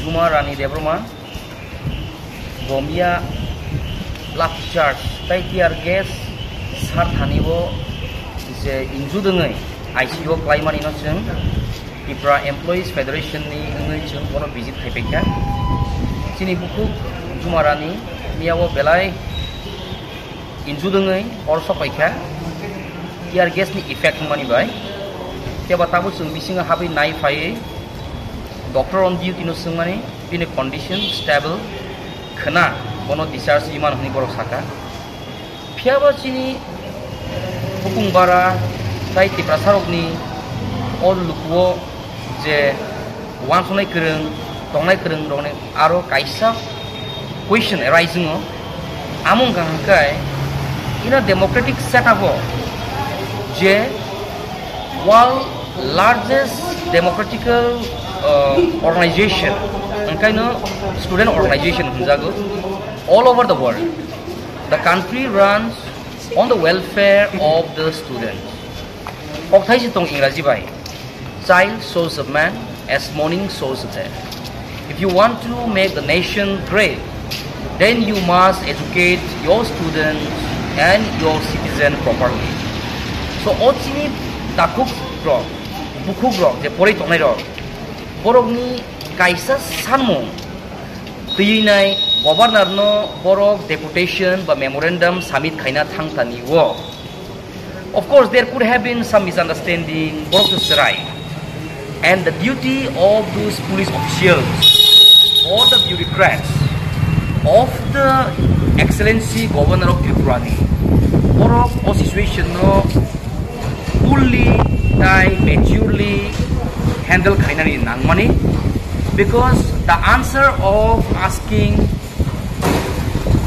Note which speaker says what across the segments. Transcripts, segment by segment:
Speaker 1: Juma Rani Debroma, Bomia, Laugh Charge, Taitiar Gas, Sarthanibo, is a Injudungai, ICO Climate Innocent, Tripura Employees Federation, one of visit Tepeka, Sinibuku, Juma Rani, Miawo Belai, Injudungai, also Paika, Tiar Gas ni effect money by. Tiaba tabu sung bising habi nai fai doctor on duty no sung mani in a condition stable khana bono discharge iman honi borok saka piaba chini hukung bara tai Tripura sarok ni all lukwo je wan sonai kereng tongnai kereng done aro kaisa question arising o among kai in a democratic setup je while largest democratical organization, student organization, all over the world. The country runs on the welfare of the students. Child shows of man as morning shows of day. If you want to make the nation great, then you must educate your students and your citizens properly. So, Takuk Grog, Buku Grog, the Pori Tonero, Borogni, Kaisa Sanmo, Tinai, Governor no, Borog, deputation, but memorandum, Summit Kaina Tangtani war. Of course, there could have been some misunderstanding, Borog to Sarai, and the duty of those police officials or the bureaucrats of the Excellency Governor of Tripura, Borog or situation no. Fully, maturely handle kainari nangmani because the answer of asking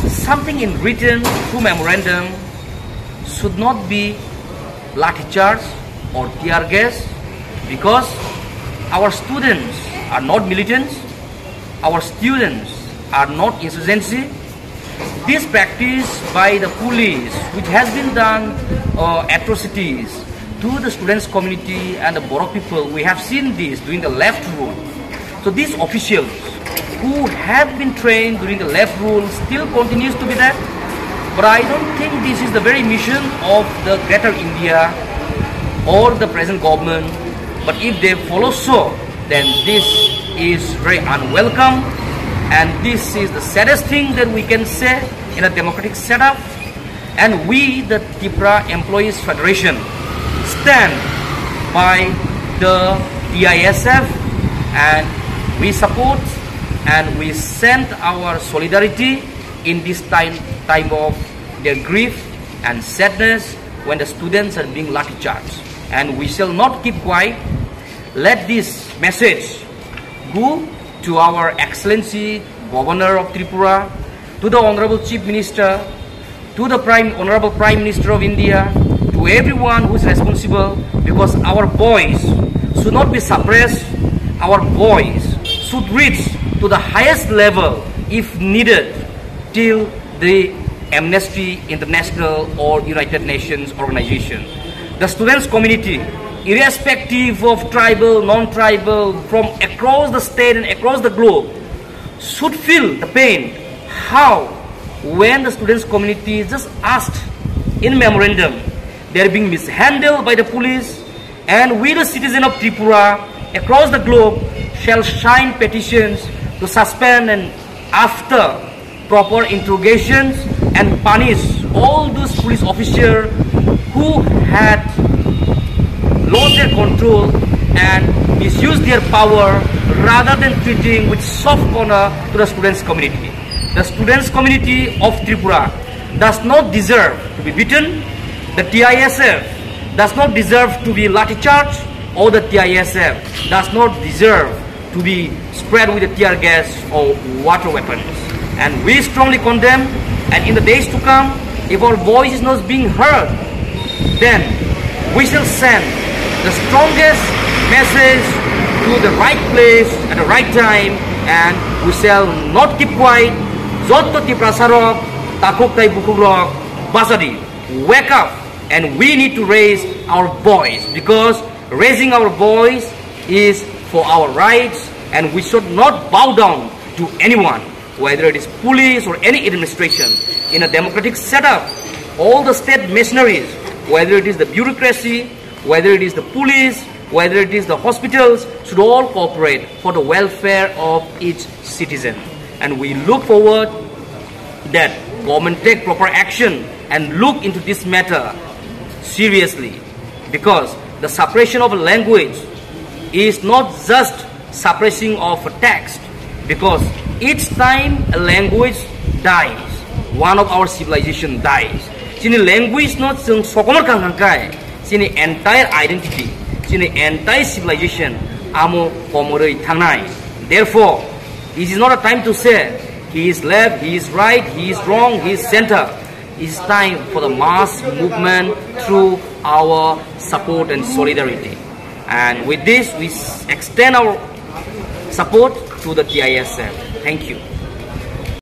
Speaker 1: something in written through memorandum should not be lathi charge or tear gas because our students are not militants, our students are not insurgency. This practice by the police, which has been done atrocities to the students community and the Borok people, we have seen this during the left rule. So these officials who have been trained during the left rule still continues to be there. But I don't think this is the very mission of the Greater India or the present government. But if they follow so, then this is very unwelcome, and this is the saddest thing that we can say in a democratic setup. And we, the Tripura Employees Federation, stand by the TISF, and we support and we send our solidarity in this time of their grief and sadness when the students are being lathi charged. And we shall not keep quiet. Let this message go to our Excellency Governor of Tripura, to the Honorable Chief Minister, to the Honorable Prime Minister of India, to everyone who is responsible, because our voice should not be suppressed. Our voice should reach to the highest level if needed till the Amnesty International or United Nations organization. The students community, irrespective of tribal, non-tribal, from across the state and across the globe, should feel the pain. How? When the students community is just asked in memorandum, they are being mishandled by the police, and we the citizens of Tripura across the globe shall sign petitions to suspend and after proper interrogations and punish all those police officers who had lost their control and misused their power rather than treating with soft corner to the students community. The students community of Tripura does not deserve to be beaten. The TISF does not deserve to be lathi charged, or the TISF does not deserve to be spread with the tear gas or water weapons. And we strongly condemn, and in the days to come, if our voice is not being heard, then we shall send the strongest message to the right place at the right time, and we shall not keep quiet. Zotto Tripura Sarok, Takuk Tai Bukugrok, Basadi, wake up, and we need to raise our voice, because raising our voice is for our rights, and we should not bow down to anyone, whether it is police or any administration. In a democratic setup, all the state machineries, whether it is the bureaucracy, whether it is the police, whether it is the hospitals, should all cooperate for the welfare of each citizen. And we look forward that government take proper action and look into this matter seriously, because the suppression of a language is not just suppressing of a text, because each time a language dies, one of our civilization dies. Sini language not sokomar kangkai, sini entire identity, sini entire civilization amo komorei thangnai. Therefore, this is not a time to say he is left, he is right, he is wrong, he is center. It is time for the mass movement through our support and solidarity. And with this, we extend our support to the TISF. Thank you.